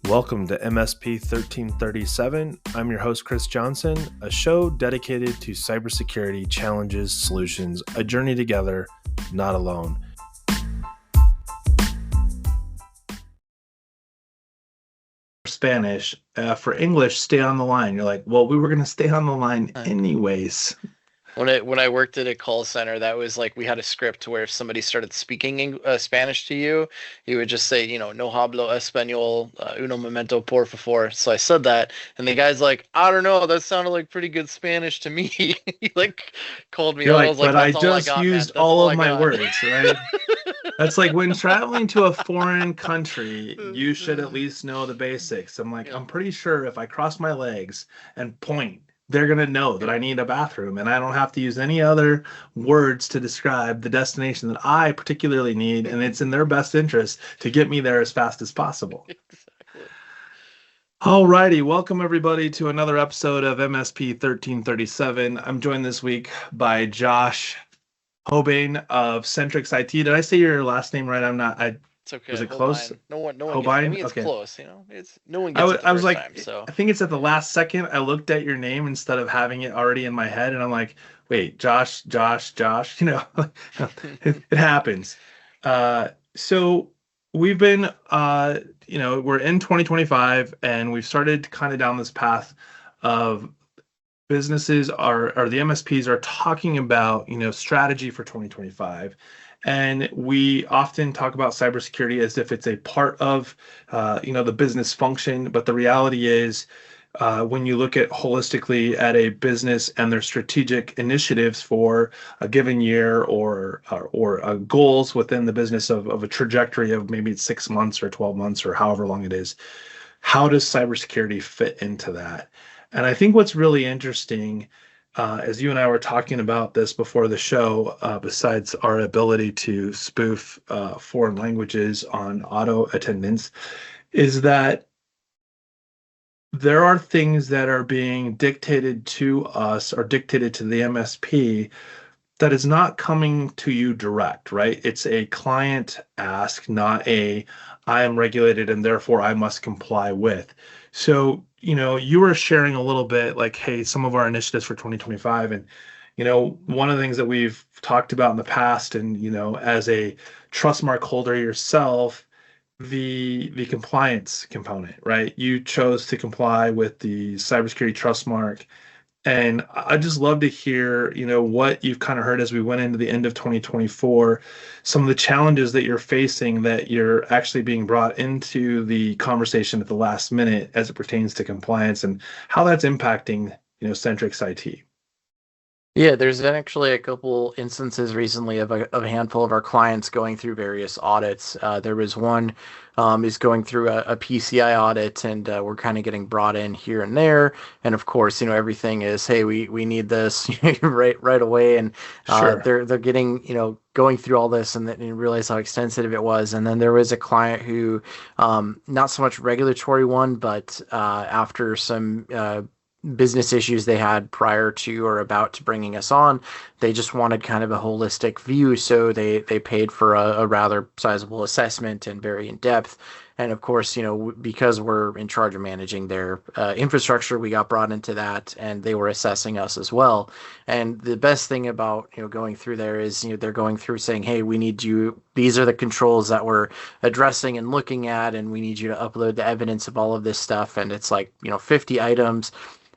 Welcome to MSP 1337. I'm your host, Chris Johnson, a show dedicated to cybersecurity challenges, solutions, a journey together, not alone. Spanish, for English, stay on the line. You're like, well, we were going to stay on the line anyways. When I worked at a call center, that was like we had a script where if somebody started speaking Spanish to you, you would just say, no hablo español, uno momento por favor. So I said that, and the guy's like, I don't know, that sounded like pretty good Spanish to me. He like called me You're out. I like, was like, but I that's all I just got, man. used That's all all of I my got. words, right? That's like when traveling to a foreign country, you should at least know the basics. I'm like, Yeah. I'm pretty sure if I cross my legs and point, they're going to know that I need a bathroom and I don't have to use any other words to describe the destination that I particularly need. And it's in their best interest to get me there as fast as possible. Exactly. Alrighty, welcome everybody to another episode of MSP 1337. I'm joined this week by Josh Hohbein of CentrexIT. Did I say your last name right? I'm not. It's okay. Was it close? Hohbein. No one gets. I Hohbein? mean, it's Okay. close. It's no one gets it the I was first like, time. So I think it's at the last second I looked at your name instead of having it already in my head, and I'm like, wait, Josh. It happens. So we've been, we're in 2025, and we've started kind of down this path of businesses or the MSPs are talking about, strategy for 2025. And we often talk about cybersecurity as if it's a part of, the business function. But the reality is, when you look at holistically at a business and their strategic initiatives for a given year or goals within the business of a trajectory of maybe it's 6 months or 12 months or however long it is, how does cybersecurity fit into that? And I think what's really interesting, as you and I were talking about this before the show, besides our ability to spoof foreign languages on auto attendance, is that there are things that are being dictated to us or dictated to the MSP that is not coming to you direct, right? It's a client ask, not a I am regulated and therefore I must comply with. So, you were sharing a little bit like, hey, some of our initiatives for 2025. And, one of the things that we've talked about in the past, and, as a trust mark holder yourself, the compliance component, right? You chose to comply with the cybersecurity trust mark, and I just love to hear, what you've kind of heard as we went into the end of 2024, some of the challenges that you're facing that you're actually being brought into the conversation at the last minute as it pertains to compliance and how that's impacting, CentrexIT. Yeah, there's been actually a couple instances recently of a handful of our clients going through various audits. There was one is going through a PCI audit, and we're kind of getting brought in here and there. And of course, everything is, hey, we need this right away, and Sure. they're getting going through all this, and then you realize how extensive it was. And then there was a client who, not so much regulatory one, but after some business issues they had prior to or about to bringing us on. They just wanted kind of a holistic view, so they paid for a rather sizable assessment and very in depth. And of course, because we're in charge of managing their infrastructure, we got brought into that, and they were assessing us as well. And the best thing about going through there is they're going through saying, hey, we need you. These are the controls that we're addressing and looking at, and we need you to upload the evidence of all of this stuff. And it's like 50 items.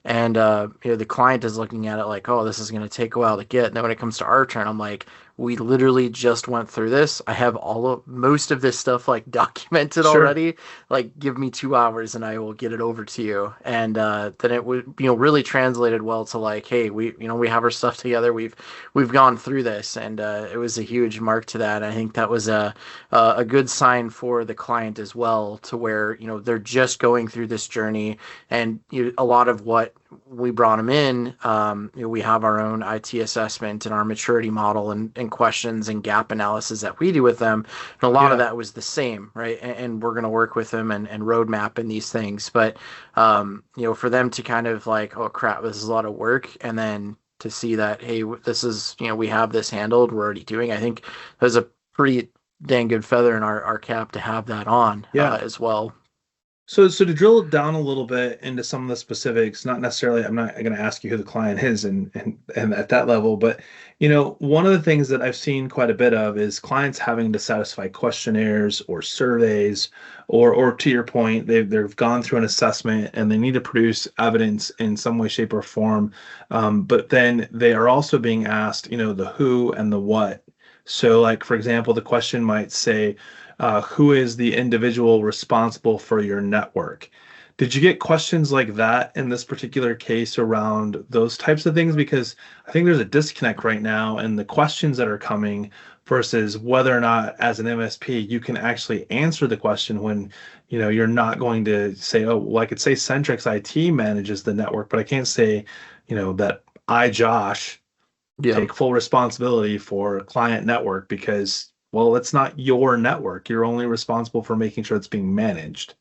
And the client is looking at it like, oh, this is going to take a while to get. And then when it comes to our turn, I'm like, we literally just went through this. I have most of this stuff like documented Sure. already. Like, give me 2 hours and I will get it over to you. And then it would, really translated well to like, hey, we have our stuff together. We've gone through this, and it was a huge mark to that. I think that was a good sign for the client as well, to where they're just going through this journey, and a lot of what we brought them in, we have our own IT assessment and our maturity model and questions and gap analysis that we do with them. And a lot of Yeah. that was the same, right? And we're going to work with them and roadmap in these things. But, for them to kind of like, oh crap, this is a lot of work. And then to see that, hey, this is, we have this handled, we're already doing, I think there's a pretty dang good feather in our cap to have that on Yeah. as well. So to drill down a little bit into some of the specifics, not necessarily, I'm not going to ask you who the client is and at that level, but one of the things that I've seen quite a bit of is clients having to satisfy questionnaires or surveys, or to your point, they've gone through an assessment and they need to produce evidence in some way, shape, or form. But then they are also being asked, the who and the what. So, like for example, the question might say, who is the individual responsible for your network? Did you get questions like that in this particular case around those types of things? Because I think there's a disconnect right now in the questions that are coming versus whether or not, as an MSP, you can actually answer the question when, you're not going to say, oh, well, I could say Centrex IT manages the network, but I can't say, that I, Josh, Yeah. take full responsibility for client network because, well, it's not your network. You're only responsible for making sure it's being managed.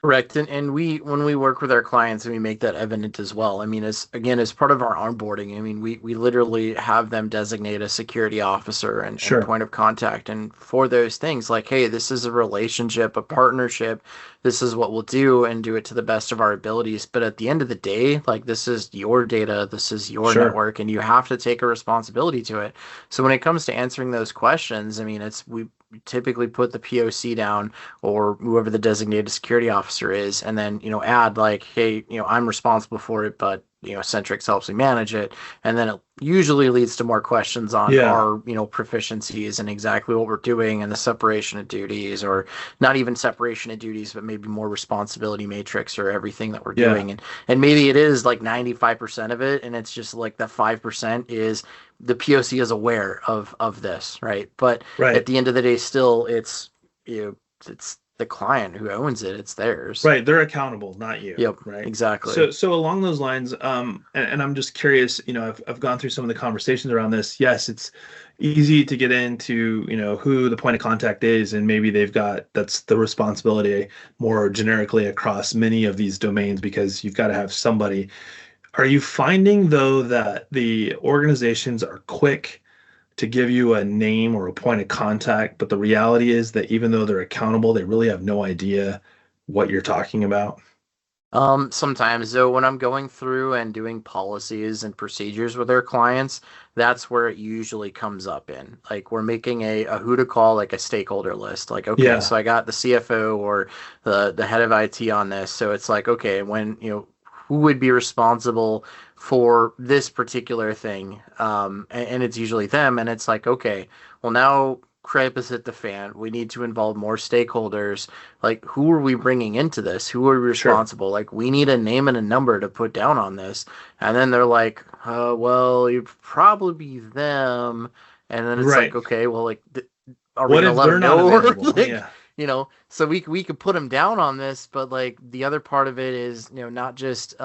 Correct. And we, when we work with our clients and we make that evident as well. I mean, as again, as part of our onboarding, I mean, we literally have them designate a security officer and Sure. point of contact. And for those things, like, hey, this is a relationship, a partnership. This is what we'll do and do it to the best of our abilities. But at the end of the day, like, this is your data, this is your Sure. network, and you have to take a responsibility to it. So when it comes to answering those questions, I mean, we typically put the POC down or whoever the designated security officer is, and then add like, hey, I'm responsible for it, but Centrix helps me manage it, and then it usually leads to more questions on Yeah. our proficiencies and exactly what we're doing and the separation of duties, or not even separation of duties, but maybe more responsibility matrix or everything that we're Yeah. doing, and maybe it is like 95% of it, and it's just like the 5% is the POC is aware of this, right? But at Right. the end of the day, still it's the client who owns it. It's theirs. Right. They're accountable, not you. Yep, Right. exactly. So along those lines, and I'm just curious, I've gone through some of the conversations around this. Yes, it's easy to get into, who the point of contact is, and maybe that's the responsibility more generically across many of these domains because you've got to have somebody. Are you finding though that the organizations are quick to give you a name or a point of contact, but the reality is that even though they're accountable, they really have no idea what you're talking about? Sometimes though, when I'm going through and doing policies and procedures with our clients, that's where it usually comes up in. Like we're making a who to call, like a stakeholder list. Like, okay, Yeah, so I got the CFO or the head of IT on this. So it's like, okay, when who would be responsible for this particular thing? And it's usually them, and it's like, okay, well now crap has hit the fan. We need to involve more stakeholders. Like, who are we bringing into this? Who are sure. responsible? Like, we need a name and a number to put down on this. And then they're like, well, you'd probably be them. And then it's like, Right. okay, well, like, are we What gonna if let they're them not know? Or available? like, Yeah. so we could put them down on this, but like the other part of it is, not just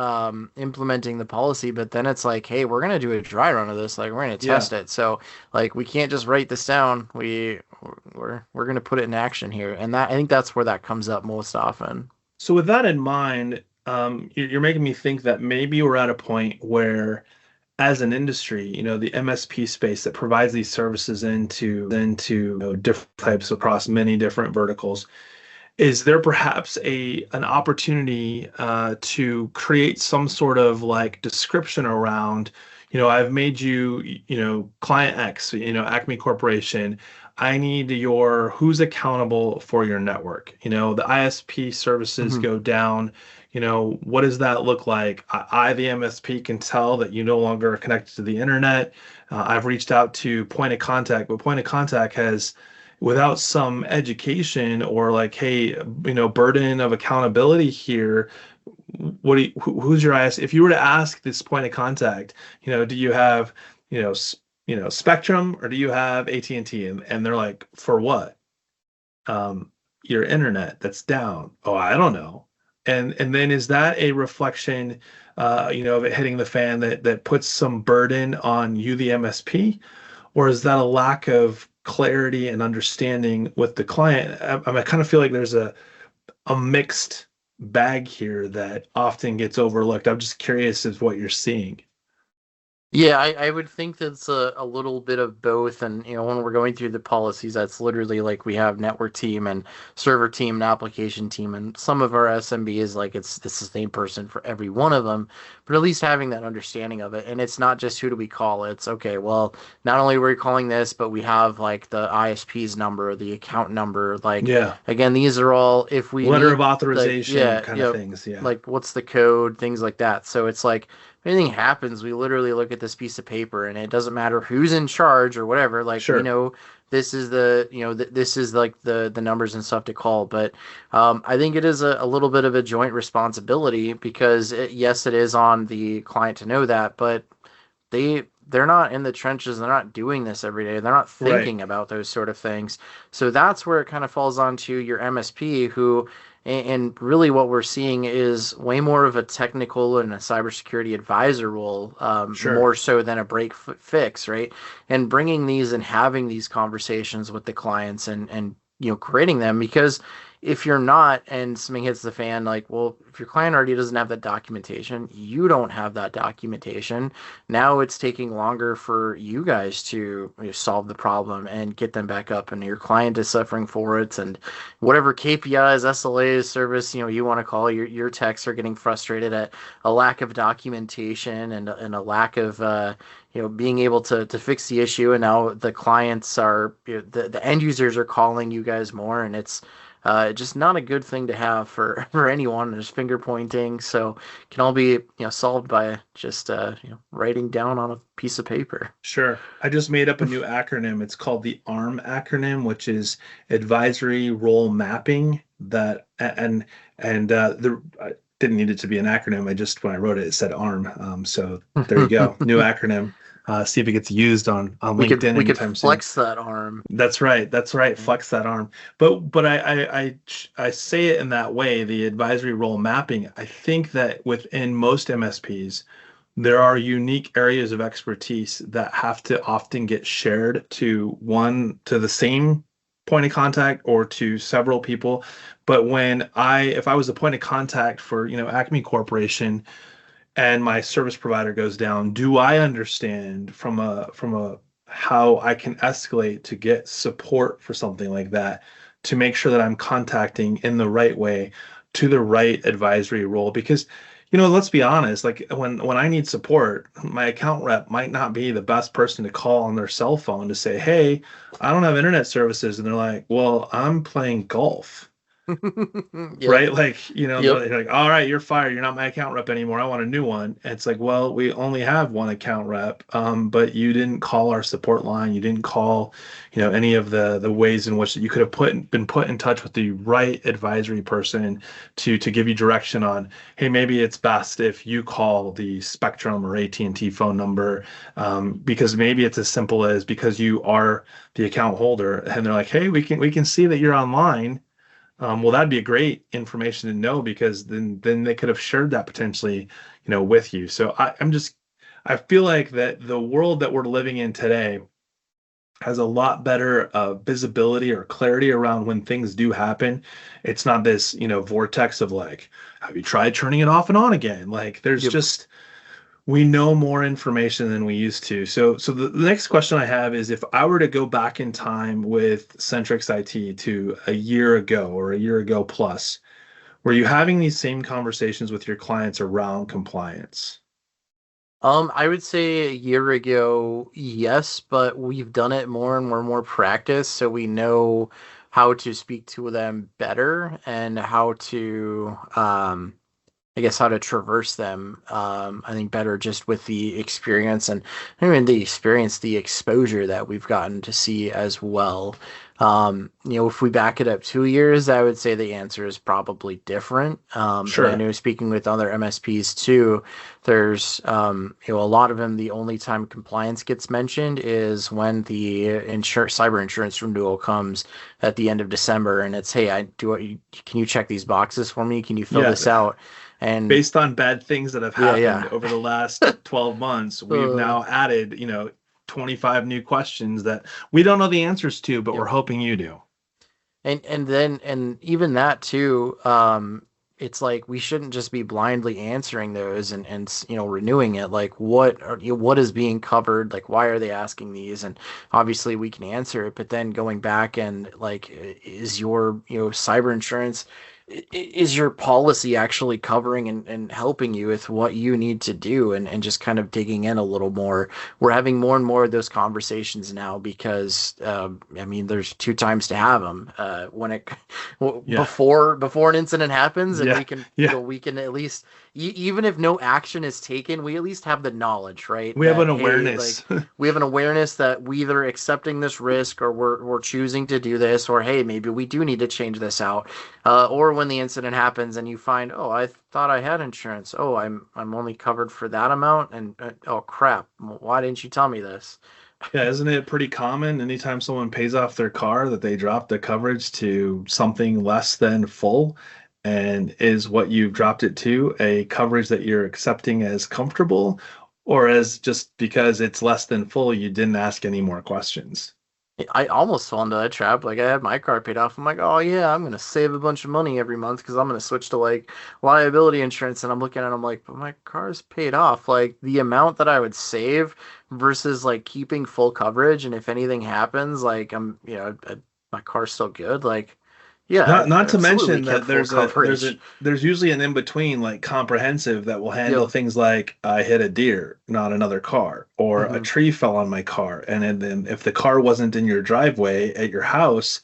implementing the policy, but then it's like, hey, we're gonna do a dry run of this. Like, we're gonna Yeah. test it. So like, we can't just write this down. We're gonna put it in action here, and that I think that's where that comes up most often. So with that in mind, you're making me think that maybe we're at a point where, as an industry, the MSP space that provides these services into different types across many different verticals, is there perhaps a an opportunity to create some sort of like description around, I've made you, client X, Acme Corporation. I need your who's accountable for your network. The ISP services Hmm. go down. What does that look like? The MSP, can tell that you no longer are connected to the internet. I've reached out to point of contact, but point of contact has, without some education or like, hey, burden of accountability here, who's your IS? If you were to ask this point of contact, do you have, Spectrum, or do you have AT&T? And they're like, for what? um, your internet that's down. Oh, I don't know. And then is that a reflection, of it hitting the fan that puts some burden on you, the MSP, or is that a lack of clarity and understanding with the client? I kind of feel like there's a mixed bag here that often gets overlooked. I'm just curious as what you're seeing. Yeah, I would think that's a little bit of both. And, when we're going through the policies, that's literally like we have network team and server team and application team. And some of our SMB is like it's the same person for every one of them, but at least having that understanding of it. And it's not just who do we call, it's okay, well, not only are we calling this, but we have like the ISP's number, the account number. Like, Yeah. again, these are all if we Letter of need, like, authorization yeah, kind of things. Yeah. like what's the code, things like that. So it's like, anything happens, we literally look at this piece of paper, and it doesn't matter who's in charge or whatever. Like, we Sure. know this is this is like the numbers and stuff to call. But I think it is a little bit of a joint responsibility because yes, it is on the client to know that, but they're not in the trenches. They're not doing this every day. They're not Right. thinking about those sort of things. So that's where it kind of falls onto your MSP, who, and really what we're seeing is way more of a technical and a cybersecurity advisor role, Sure. more so than a break fix, right? And bringing these and having these conversations with the clients, and creating them, because if you're not and something hits the fan, like, well, if your client already doesn't have that documentation, you don't have that documentation. Now it's taking longer for you guys to solve the problem and get them back up, and your client is suffering for it. And whatever KPIs, SLAs, service, you want to call, your techs are getting frustrated at a lack of documentation, and a lack of being able to fix the issue. And now the clients are, the end users are calling you guys more, and it's just not a good thing to have for for anyone. There's finger pointing, so it can all be solved by just writing down on a piece of paper. Sure. I just made up a new acronym. It's called the ARM acronym, which is Advisory Role Mapping. The I didn't need it to be an acronym. I just when I wrote it, it said ARM. So there you go, new acronym. See if it gets used on we could LinkedIn we could anytime soon. flex that arm. That's right. That's right. Yeah. Flex that arm. But I say it in that way, the advisory role mapping. I think that within most MSPs, there are unique areas of expertise that have to often get shared to the same point of contact or to several people. But if I was the point of contact for, Acme Corporation and my service provider goes down, do I understand from a how I can escalate to get support for something like that to make sure that I'm contacting in the right way to the right advisory role? Because let's be honest, like when I need support, my account rep might not be the best person to call on their cell phone to say, "Hey, I don't have internet services." And they're like, "Well, I'm playing golf." Yep. Right? Like, Yep. they're like, all right, you're fired. You're not my account rep anymore. I want a new one. And it's like, well, we only have one account rep, but you didn't call our support line. You didn't call, any of the ways in which you could have been put in touch with the right advisory person to give you direction on, hey, maybe it's best if you call the Spectrum or AT&T phone number, because maybe it's as simple as because you are the account holder, and they're like, hey, we can see that you're online. Well, that'd be a great information to know because then they could have shared that potentially, with you. So I feel like that the world that we're living in today has a lot better visibility or clarity around when things do happen. It's not this, vortex of like, have you tried turning it off and on again? Like there's Yep. just we know more information than we used to. So the next question I have is if I were to go back in time with Centrix IT to a year ago or a year ago plus, were you having these same conversations with your clients around compliance? I would say a year ago, yes, but we've done it more and we're more practice, so we know how to speak to them better, and how to I guess how to traverse them. I think better just with the experience, and not even the experience, the exposure that we've gotten to see as well. If we back it up 2 years, I would say the answer is probably different. And I Sure. know, speaking with other MSPs too, there's a lot of them. The only time compliance gets mentioned is when the cyber insurance renewal comes at the end of December, and it's, hey, can you check these boxes for me? Can you fill Yeah. this out? And Based on bad things that have yeah, happened yeah. over the last 12 months, we've uh, now added, 25 new questions that we don't know the answers to, but we're yep. hoping you do. And then, and even that too. it's like we shouldn't just be blindly answering those and renewing it. Like what is being covered? Like why are they asking these? And obviously we can answer it, but then going back and like is your cyber insurance, is your policy actually covering and helping you with what you need to do, and just kind of digging in a little more. We're having more and more of those conversations now because I mean there's two times to have them when it Yeah. before an incident happens, and Yeah. we can Yeah. we can at least even if no action is taken, we at least have the knowledge, right? We have an That hey, awareness. like we have an awareness that we either accepting this risk or we're choosing to do this, or hey, maybe we do need to change this out. Or when the incident happens and you find, oh, I thought I had insurance. Oh, I'm only covered for that amount, and oh crap, why didn't you tell me this? Yeah, isn't it pretty common anytime someone pays off their car that they drop the coverage to something less than full? And is what you've dropped it to a coverage that you're accepting as comfortable, or as just because it's less than full, you didn't ask any more questions? I almost fell into that trap. Like I had my car paid off. I'm like, oh yeah, I'm gonna save a bunch of money every month because I'm gonna switch to like liability insurance. And I'm looking at it, I'm like, but my car's paid off. Like the amount that I would save versus like keeping full coverage, and if anything happens, like my car's still good. Like, yeah, Not I to absolutely mention kept that full coverage. there's usually an in between like comprehensive that will handle Yep. things like I hit a deer, not another car, or a Hmm. tree fell on my car, and then if the car wasn't in your driveway at your house,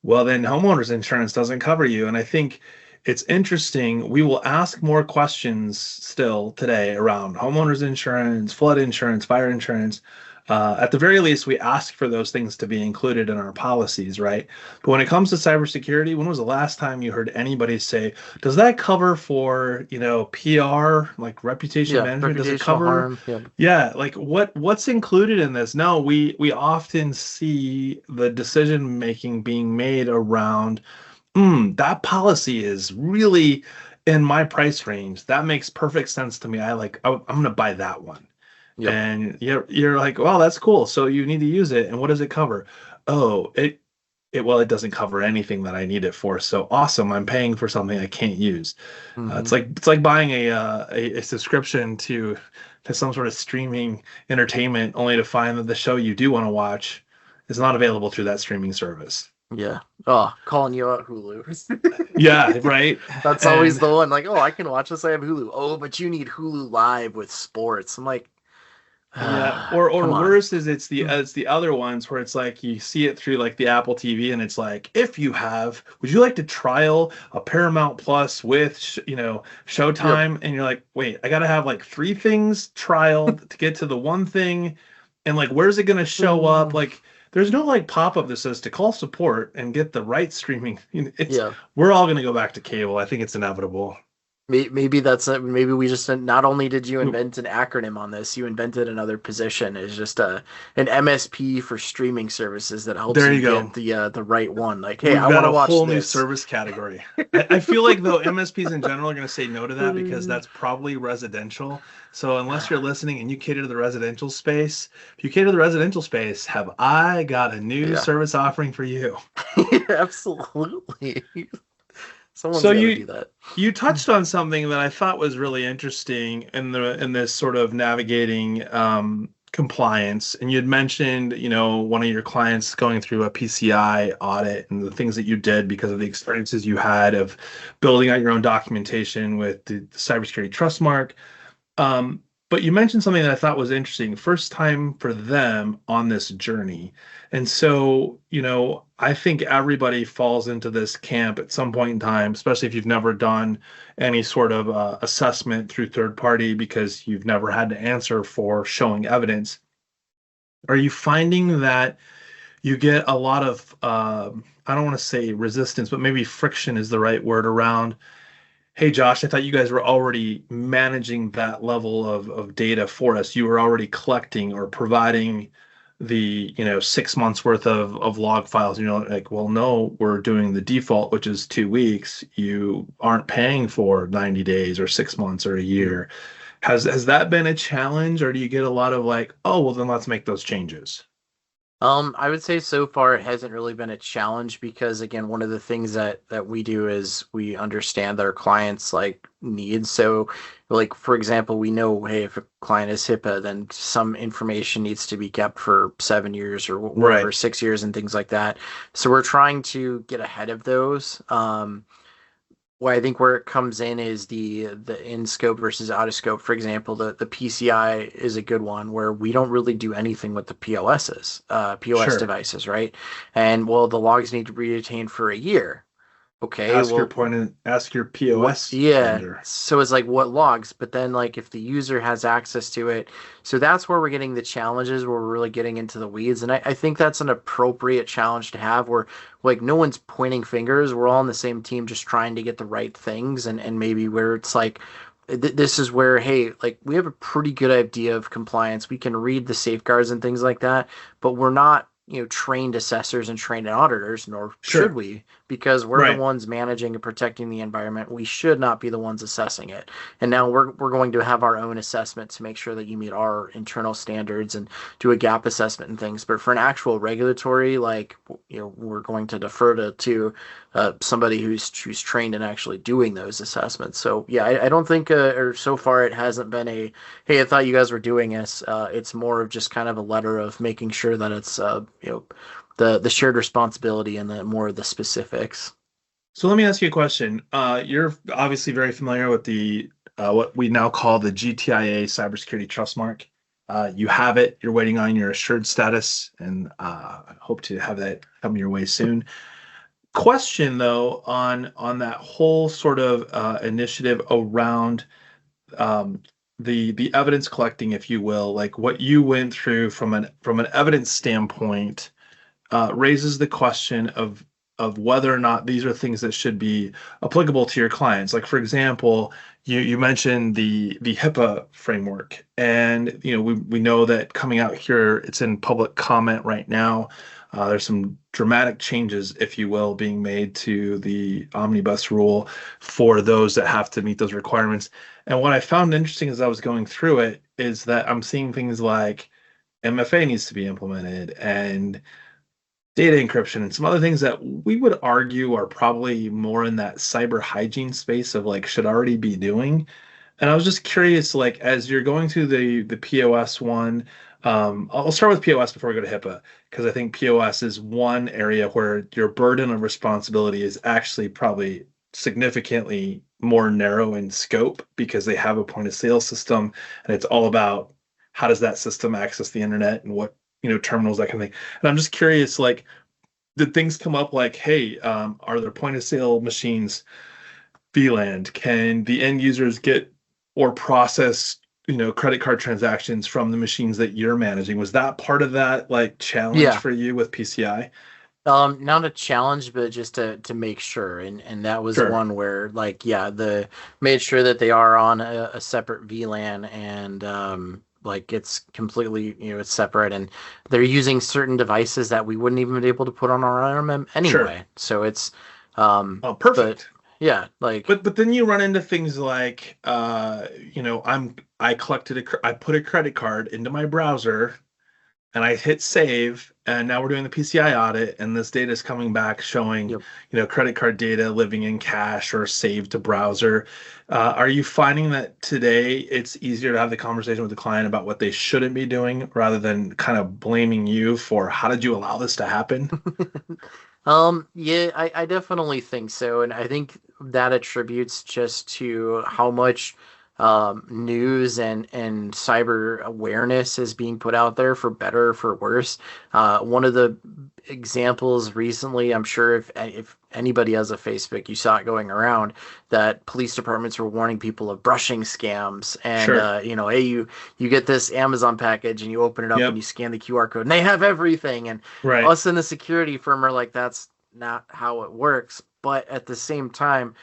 well, then homeowners insurance doesn't cover you. And I think it's interesting. We will ask more questions still today around homeowners insurance, flood insurance, fire insurance. At the very least, we ask for those things to be included in our policies, right? But when it comes to cybersecurity, when was the last time you heard anybody say, does that cover for, PR, like reputation Yeah, management? Does it reputational cover? harm. Yeah. Yeah, like what's included in this? No, we often see the decision making being made around, that policy is really in my price range. That makes perfect sense to me. I'm gonna buy that one. Yep. And you're like, well, that's cool. So you need to use it. And what does it cover? Oh, it doesn't cover anything that I need it for. So awesome. I'm paying for something I can't use. Hmm. It's like buying a subscription to some sort of streaming entertainment, only to find that the show you do want to watch is not available through that streaming service. Yeah. Oh, calling you out, Hulu. Yeah, right. That's always And the one. Like, oh, I can watch this. I have Hulu. Oh, but you need Hulu Live with sports. I'm like, yeah, or come on. worse is it's the other ones where it's like you see it through like the Apple TV, and it's like, if you have, would you like to trial a Paramount Plus with Yep. Showtime? And you're like, wait, I gotta have like three things trialed to get to the one thing, and like where's it gonna show up? Mm, Like there's no like pop-up that says to call support and get the right streaming. It's yeah. we're all gonna go back to cable. I think it's inevitable. Maybe that's it. Maybe we just not only did you invent an acronym on this, you invented another position. It's just an MSP for streaming services that helps There you you get go. the right one. Like, hey, We've I got want to a watch whole new this. service category. I feel like though MSPs in general are going to say no to that because that's probably residential. So unless you're listening and you cater to the residential space, if you cater to the residential space, have I got a new Yeah. service offering for you? Absolutely. Someone's So got to you do that. you touched on something that I thought was really interesting in this sort of navigating compliance, and you'd mentioned one of your clients going through a PCI audit and the things that you did because of the experiences you had of building out your own documentation with the cybersecurity trust mark. But you mentioned something that I thought was interesting. First time for them on this journey. And so, I think everybody falls into this camp at some point in time, especially if you've never done any sort of assessment through third party because you've never had to answer for showing evidence. Are you finding that you get a lot of, I don't want to say resistance, but maybe friction is the right word around, hey, Josh, I thought you guys were already managing that level of data for us. You were already collecting or providing the 6 months worth of log files. Like, well, no, we're doing the default, which is 2 weeks. You aren't paying for 90 days or 6 months or a year. Has that been a challenge, or do you get a lot of like, oh, well, then let's make those changes? I would say so far it hasn't really been a challenge because again, one of the things that we do is we understand that our clients like needs. So, like for example, we know, hey, if a client is HIPAA, then some information needs to be kept for 7 years or whatever, Right. 6 years and things like that. So we're trying to get ahead of those. Well, I think where it comes in is the in scope versus out of scope. For example, the PCI is a good one where we don't really do anything with the POS Sure. devices, right? And well, the logs need to be retained for a year. Okay, well, Ask your what, POS yeah. vendor. So it's like what logs, but then like if the user has access to it, so that's where we're getting the challenges where we're really getting into the weeds. And I think that's an appropriate challenge to have where like no one's pointing fingers. We're all on the same team just trying to get the right things and maybe where it's like this is where, hey, like we have a pretty good idea of compliance. We can read the safeguards and things like that, but we're not, trained assessors and trained auditors, nor should Sure. we, because we're the Right. ones managing and protecting the environment. We should not be the ones assessing it. And now we're going to have our own assessment to make sure that you meet our internal standards and do a gap assessment and things. But for an actual regulatory, like, we're going to defer to somebody who's trained in actually doing those assessments. So yeah, I don't think, or so far it hasn't been a, hey, I thought you guys were doing this. It's more of just kind of a letter of making sure that it's the shared responsibility and the more of the specifics. So let me ask you a question. You're obviously very familiar with the what we now call the GTIA Cybersecurity Trust Mark. You have it. You're waiting on your assured status, and hope to have that come your way soon. Question though on that whole sort of initiative around um, the evidence collecting, if you will, like what you went through from an evidence standpoint raises the question of whether or not these are things that should be applicable to your clients. Like for example, you mentioned the HIPAA framework, and we know that coming out here, it's in public comment right now. There's some dramatic changes, if you will, being made to the omnibus rule for those that have to meet those requirements. And what I found interesting as I was going through it is that I'm seeing things like MFA needs to be implemented and data encryption and some other things that we would argue are probably more in that cyber hygiene space of like should already be doing. And I was just curious, like as you're going through the POS one, I'll start with POS before we go to HIPAA, because I think POS is one area where your burden of responsibility is actually probably significantly more narrow in scope because they have a point of sale system and it's all about how does that system access the internet and what terminals, that kind of thing. And I'm just curious, like did things come up like, hey, are there point of sale machines VLAN? Can the end users get or process, credit card transactions from the machines that you're managing? Was that part of that like challenge Yeah. for you with PCI? Not a challenge, but just to make sure, and that was Sure. one where like yeah, the made sure that they are on a separate VLAN and like it's completely it's separate, and they're using certain devices that we wouldn't even be able to put on our arm Sure. anyway. So it's um, Oh, but perfect. yeah, like But then you run into things like, I put a credit card into my browser and I hit save, and now we're doing the PCI audit, and this data is coming back showing, you credit card data living in cache or saved to browser. Are you finding that today it's easier to have the conversation with the client about what they shouldn't be doing rather than kind of blaming you for how did you allow this to happen? Yeah, I definitely think so. And I think that attributes just to how much news and cyber awareness is being put out there for better or for worse. One of the examples recently, I'm sure if anybody has a Facebook, you saw it going around that police departments were warning people of brushing scams. And Sure. hey, you get this Amazon package and you open it up and Yep. you scan the QR code and they have everything. And Right. us in the security firm are like, that's not how it works. But at the same time,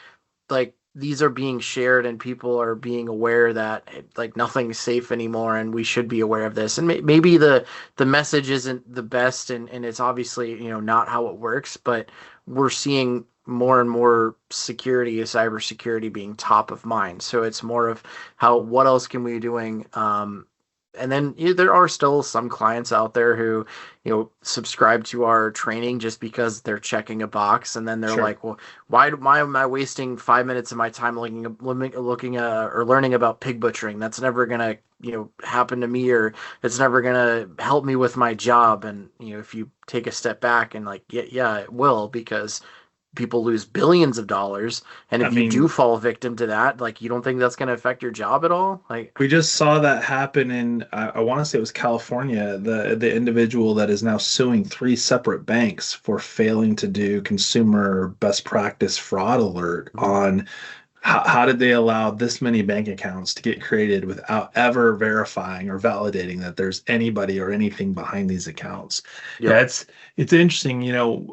like these are being shared and people are being aware that like nothing's safe anymore and we should be aware of this. And maybe the message isn't the best and it's obviously not how it works, but we're seeing more and more security, cybersecurity being top of mind. So it's more of how what else can we be doing And then there are still some clients out there who, subscribe to our training just because they're checking a box, and then they're Sure. like, well, why am I wasting 5 minutes of my time looking or learning about pig butchering? That's never gonna, happen to me, or it's never gonna help me with my job. And if you take a step back and like, yeah, it will, because people lose billions of dollars. And I if you do mean, fall victim to that, like, you don't think that's going to affect your job at all? Like, we just saw that happen in, I want to say it was California, the individual that is now suing three separate banks for failing to do consumer best practice fraud alert mhm. on how did they allow this many bank accounts to get created without ever verifying or validating that there's anybody or anything behind these accounts? Yep. Yeah, it's interesting,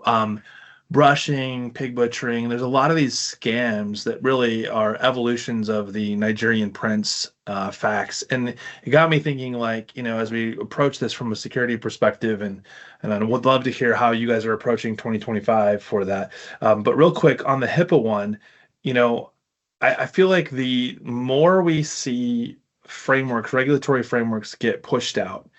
brushing, pig butchering. There's a lot of these scams that really are evolutions of the Nigerian prince facts, and it got me thinking, like, as we approach this from a security perspective, and I would love to hear how you guys are approaching 2025 for that. But real quick on the HIPAA one, you know. I feel like the more we see frameworks, regulatory frameworks get pushed out,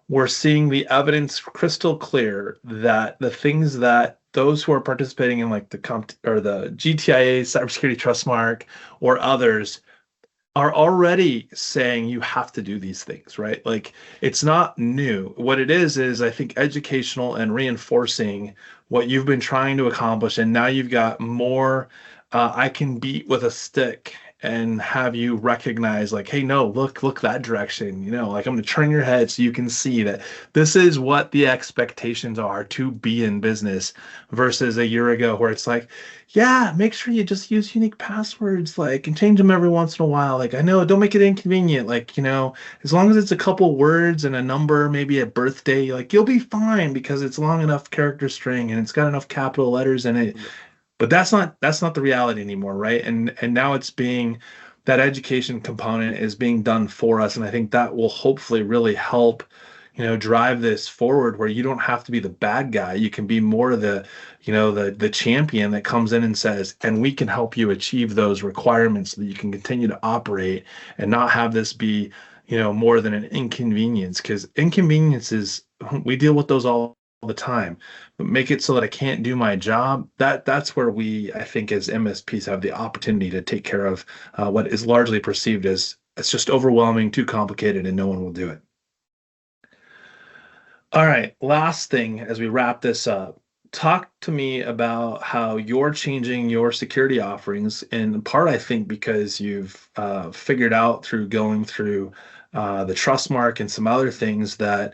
we're seeing the evidence crystal clear that the things that those who are participating in like the comp or the GTIA cybersecurity trust mark or others are already saying you have to do these things, right? Like it's not new. What it is I think educational and reinforcing what you've been trying to accomplish. And now you've got more, I can beat with a stick and have you recognize like, hey, no, look that direction, like I'm going to turn your head so you can see that this is what the expectations are to be in business versus a year ago where it's like, yeah, make sure you just use unique passwords, like, and change them every once in a while. Like, I know, don't make it inconvenient. Like, as long as it's a couple words and a number, maybe a birthday, like, you'll be fine because it's long enough character string and it's got enough capital letters in it. Yep. But that's not the reality anymore, right? And now it's being that education component is being done for us, and I think that will hopefully really help, drive this forward where you don't have to be the bad guy. You can be more the champion that comes in and says, and we can help you achieve those requirements so that you can continue to operate and not have this be, more than an inconvenience. Because inconveniences, we deal with those all the time, but make it so that I can't do my job. That's where we, I think, as MSPs have the opportunity to take care of what is largely perceived as it's just overwhelming, too complicated, and no one will do it. All right, last thing as we wrap this up, talk to me about how you're changing your security offerings. In part, I think because you've figured out through going through the trust mark and some other things that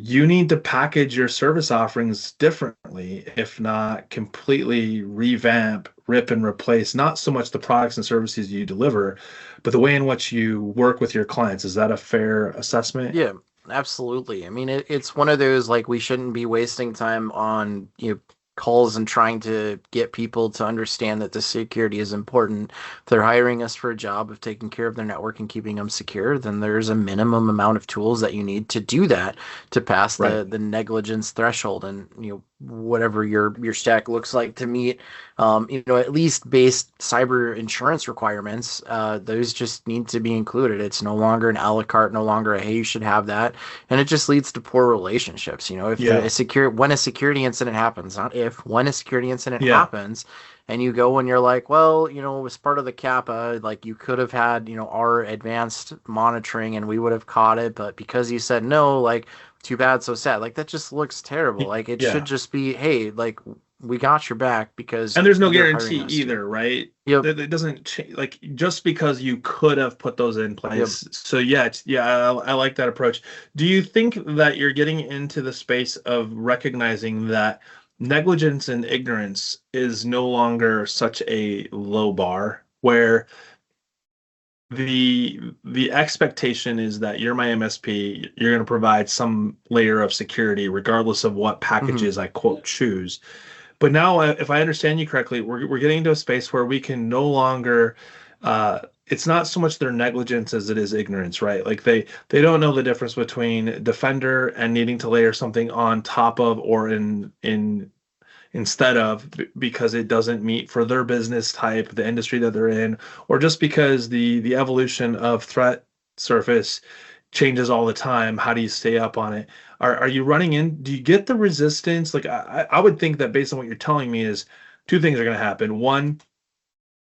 you need to package your service offerings differently, if not completely revamp, rip and replace, not so much the products and services you deliver, but the way in which you work with your clients. Is that a fair assessment? Yeah, absolutely. I mean, it's one of those, like, we shouldn't be wasting time on, calls and trying to get people to understand that the security is important. If they're hiring us for a job of taking care of their network and keeping them secure, then there's a minimum amount of tools that you need to do that, to pass Right. the negligence threshold, and whatever your stack looks like to meet, at least base cyber insurance requirements. Those just need to be included. It's no longer an a la carte, no longer a, hey, you should have that. And it just leads to poor relationships. If Yeah. when a security incident happens, not if, when a security incident Yeah. happens, and you go and you're like, well, as part of the kappa, like, you could have had, our advanced monitoring and we would have caught it, but because you said no, like, too bad, so sad. Like, that just looks terrible. Like, it should Yeah. just be, hey, like, we got your back because And there's no you're hiring guarantee us to. either, right? Yep. That doesn't change, like just because you could have put those in Yep. place. So yeah, yeah, I like that approach. Do you think that you're getting into the space of recognizing that negligence and ignorance is no longer such a low bar where the expectation is that you're my MSP, you're going to provide some layer of security regardless of what Hmm. packages I quote choose. But now, if I understand you correctly, we're getting to a space where we can no longer. It's not so much their negligence as it is ignorance, right? Like they don't know the difference between Defender and needing to layer something on top of or in instead of because it doesn't meet for their business type, the industry that they're in, or just because the evolution of threat surface changes all the time. How do you stay up on it? Are you running in? Do you get the resistance? Like I would think that based on what you're telling me is two things are going to happen. One,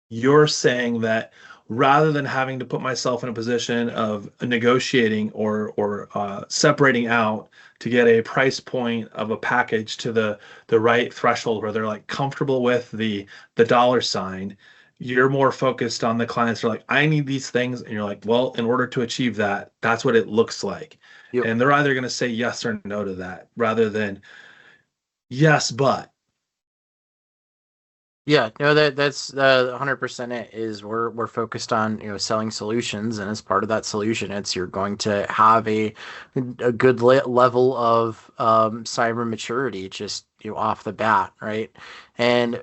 you're saying that rather than having to put myself in a position of negotiating or separating out to get a price point of a package to the right threshold where they're like comfortable with the dollar sign, you're more focused on the clients who are like, I need these things, and you're like, well, in order to achieve that, that's what it looks like. Yep. And they're either going to say yes or no to that rather than yes, but. Yeah, no, that's 100% it. Is we're focused on selling solutions, and as part of that solution, it's you're going to have a good level of cyber maturity just off the bat, right? And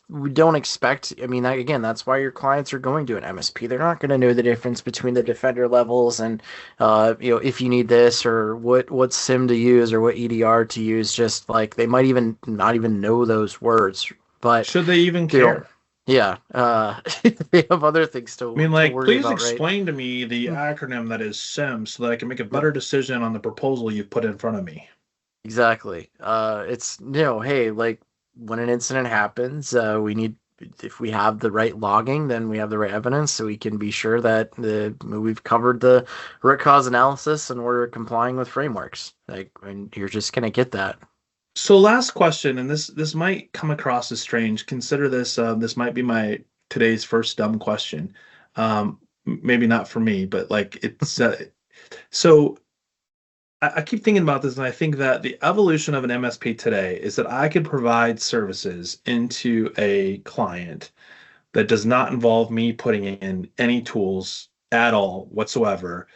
we don't expect. I mean, again, that's why your clients are going to an MSP. They're not going to know the difference between the defender levels and if you need this or what SIM to use or what EDR to use. Just like they might even not even know those words, but Should they even they don't. care? Yeah, they have other things I mean, to like, worry please about, right? explain to me the acronym that is SIM so that I can make a Yep, better decision on the proposal you've put in front of me. exactly. It's hey, like when an incident happens, we need if we have the right logging, then we have the right evidence, so we can be sure that we've covered the root cause analysis and we're complying with frameworks. Like, and you're just gonna get that. So, last question, and this might come across as strange. Consider this this might be my today's first dumb question. Maybe not for me, but like it's so I keep thinking about this, and I think that the evolution of an MSP today is that I could provide services into a client that does not involve me putting in any tools at all whatsoever.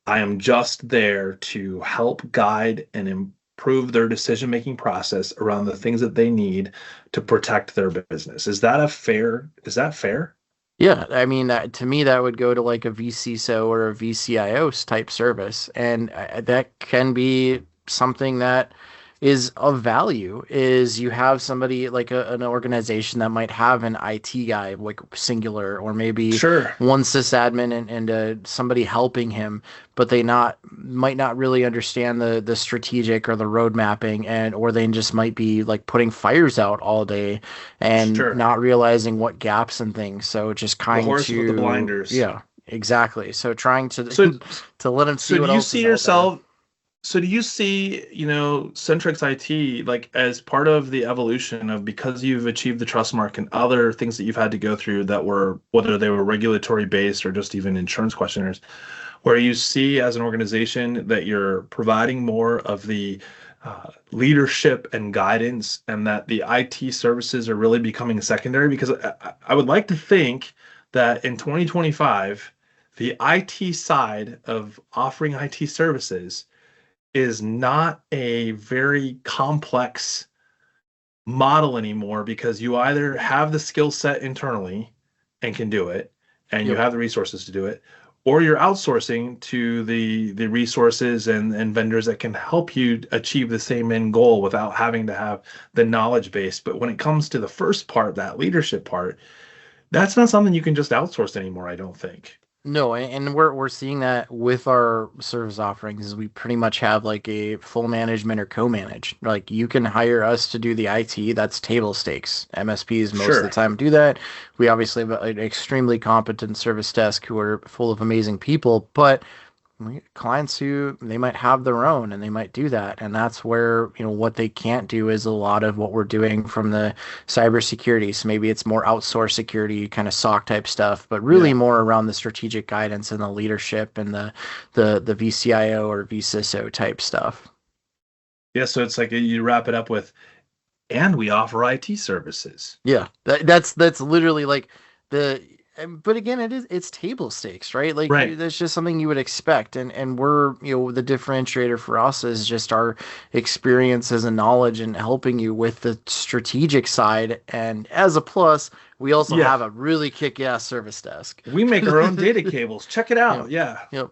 I am just there to help guide and improve their decision-making process around the things that they need to protect their business. Is that fair? Yeah, I mean, to me, that would go to like a vCISO or a vCIO type service, and that can be something that is of value. Is you have somebody like an organization that might have an IT guy, like singular, or maybe Sure. one sysadmin and somebody helping him, but they not might not really understand the strategic or the road mapping, and or they just might be like putting fires out all day and Sure. not realizing what gaps and things. So just The trying horse with the to, blinders. yeah, exactly. So trying So to to let them so see do what you else see is out there. yourself so do you see, Centrex IT like as part of the evolution of because you've achieved the trust mark and other things that you've had to go through that were whether they were regulatory based or just even insurance questionnaires, where you see as an organization that you're providing more of the leadership and guidance and that the IT services are really becoming secondary? Because I would like to think that in 2025, the IT side of offering IT services is not a very complex model anymore because you either have the skill set internally and can do it and you Yep. have the resources to do it, or you're outsourcing to the resources and vendors that can help you achieve the same end goal without having to have the knowledge base. But when it comes to the first part, that leadership part, that's not something you can just outsource anymore, I don't think. No, and we're seeing that with our service offerings is we pretty much have like a full management or co-manage. Like you can hire us to do the IT, that's table stakes. MSPs most of the Sure. time do that. We obviously have an extremely competent service desk who are full of amazing people, but clients who they might have their own and they might do that, and that's where what they can't do is a lot of what we're doing from the cybersecurity. So maybe it's more outsourced security kind of SOC type stuff, but really Yeah. more around the strategic guidance and the leadership and the VCIO or vCISO type stuff. Yeah, so it's like you wrap it up with, and we offer IT services. Yeah, that's literally like the. But again, it's table stakes, right? Like Right. that's just something you would expect, and we're the differentiator for us is just our experiences and knowledge and helping you with the strategic side. And as a plus, we also Yeah. have a really kick-ass service desk. We make our own data cables. Check it Yep, out. Yeah. yep.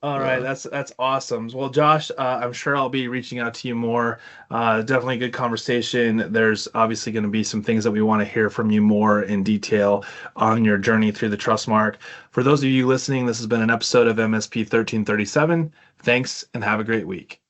All right, Uh, that's awesome. Well, Josh, I'm sure I'll be reaching out to you more. Definitely a good conversation. There's obviously going to be some things that we want to hear from you more in detail on your journey through the trust mark. For those of you listening, this has been an episode of MSP 1337. Thanks and have a great week.